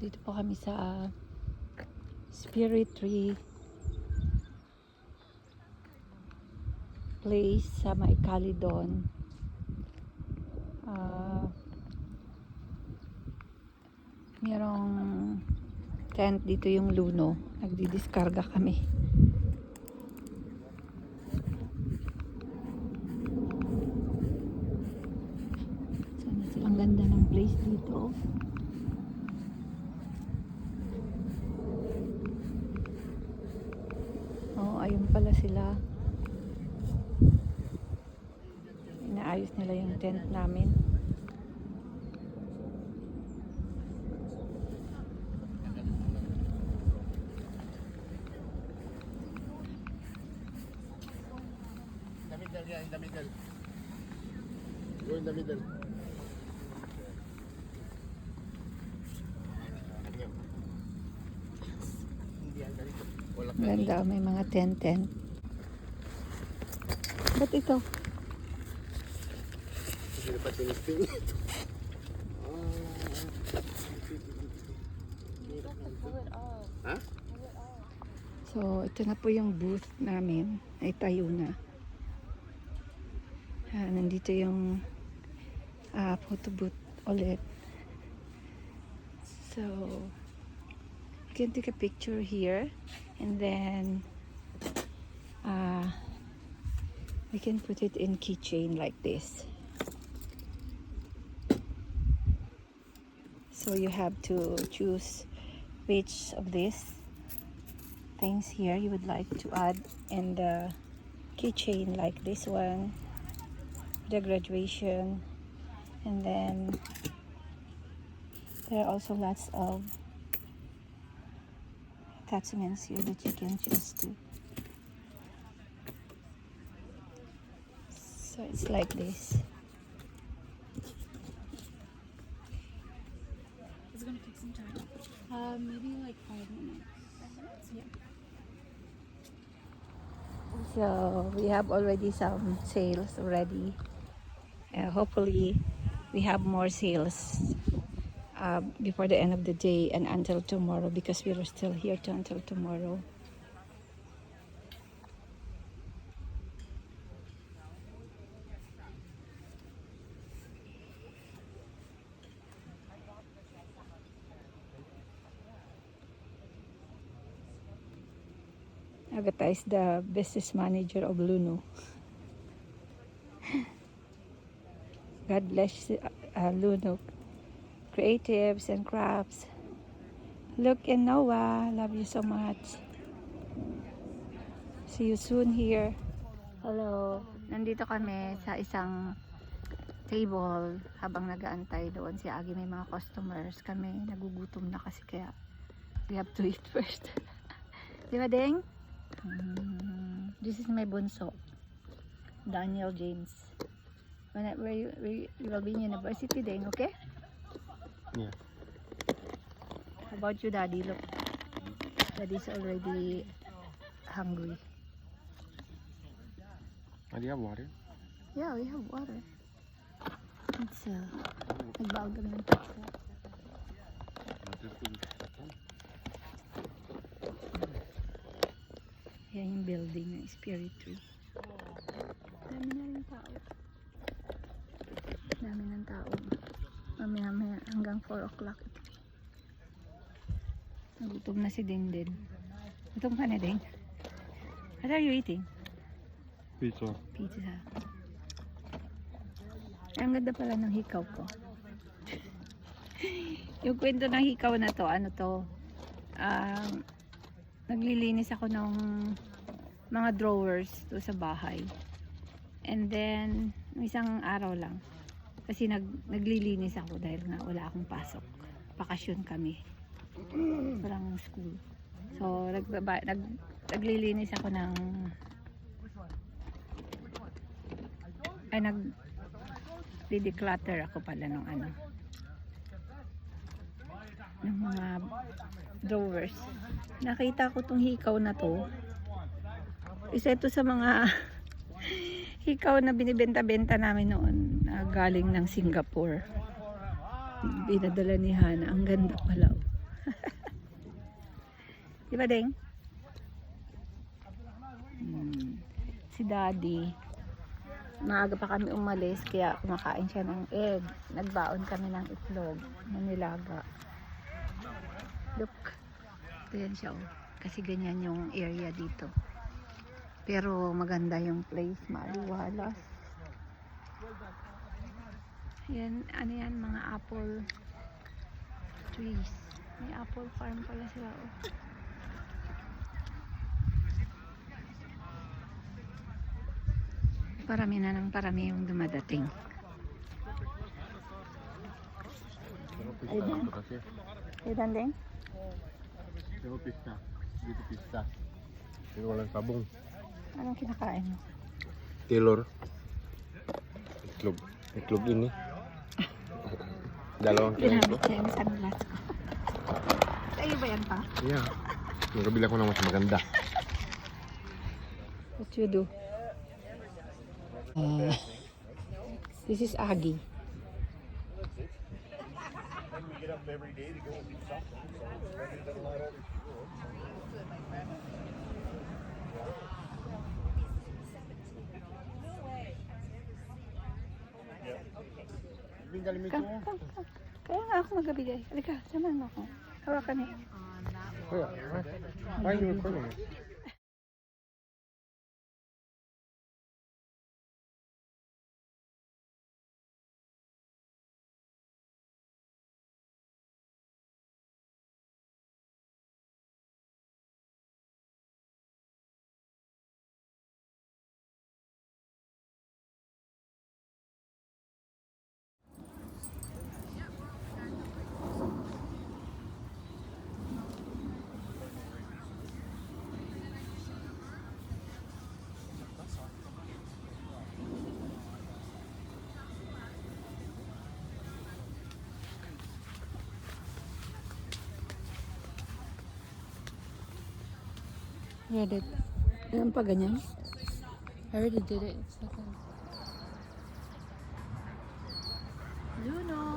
Dito po kami sa Spirit Tree place sa May Calidon. Merong tent dito, yung Luno. Nagdidiskarga kami. Ang ganda ng place dito. Oh, ayun pala sila. Inaayos nila yung tent namin. In the middle. Go in the middle. Ganda, may mga tent. Ba't ito? Hindi pa tinisting. Ha? So, ito na po yung booth namin. Ay, tayo na. Nandito yung photo booth ulit. So, you can take a picture here and then we can put it in keychain like this. So you have to choose which of these things here you would like to add in the keychain, like this one, the graduation, and then there are also lots of attachments here that you can choose to. So it's like this. Is it gonna take some time? Maybe like 5 minutes. 5 minutes? Yeah. So we have already some sales already. Hopefully we have more sales before the end of the day and until tomorrow, because we are still here until tomorrow. Agatha is the business manager of Luno. God bless Luno Creatives and Crafts. Look and Noah, love you so much. See you soon here. Hello, nandito kami sa isang table habang nag-aantay doon si Agi. May mga customers kami, nagugutom na kasi, kaya we have to eat first. Di ba, Deng? This is my bunso, Daniel James. Where you will be in university, Deng, okay? Yeah. How about you, Daddy? Look, Daddy's already hungry. Do you have water? Yeah, we have water. It's nagbaog kami ng pizza. Yan yung building ng Spirit Tree. Dami na rin tao. Dami ng tao. Mamaya hanggang 4 o'clock. Nagutom na si Ding din. Gutom ka na, Ding? What are you eating? Pizza. Pizza. Ang ganda pala ng hikaw ko. Yung kwento ng hikaw na to, ano to, naglilinis ako ng mga drawers to sa bahay. And then, isang araw lang. Kasi naglilinis ako dahil nga wala akong pasok. Bakasyon kami. Walang school. So, naglilinis ako ng nag-declutter ako pala ng ng mga drawers. Nakita ko tong hikaw na to. Isa ito sa mga hikaw na binibenta-benta namin noon, galing ng Singapore. Binadala ni Hana. Ang ganda pala. Di ba, Deng? Si Daddy, maaga pa kami umalis, kaya kumakain siya ng egg. Nagbaon kami ng itlog na nilaga. Look, ayan siya, oh. Kasi ganyan yung area dito. Pero maganda yung place, maaliwalas. Yan, ano yan, mga apple trees. May apple farm pala sila, oh. Parami na ng parami yung dumadating. Ay, Dan? Ay, Dan, Deng? Pero pista. Dito pista. Pero walang sabong. Anong kinakain mo? Taylor. Itlog. Itlog ini. Dalawang kinain ko. Ginamit niya yung sunglass ko. Sa'yo ba yan pa? Yeah. Nagkabila ko ng mas maganda. What you do? This is Aggie. Come, come, come. Kaya nga ako magbibigay. Halika, samahan mo ako. Hawakan niya. Kuya, why are you recording it? Read it. Alam pa ganyan? I already did it. It's like a... Luno!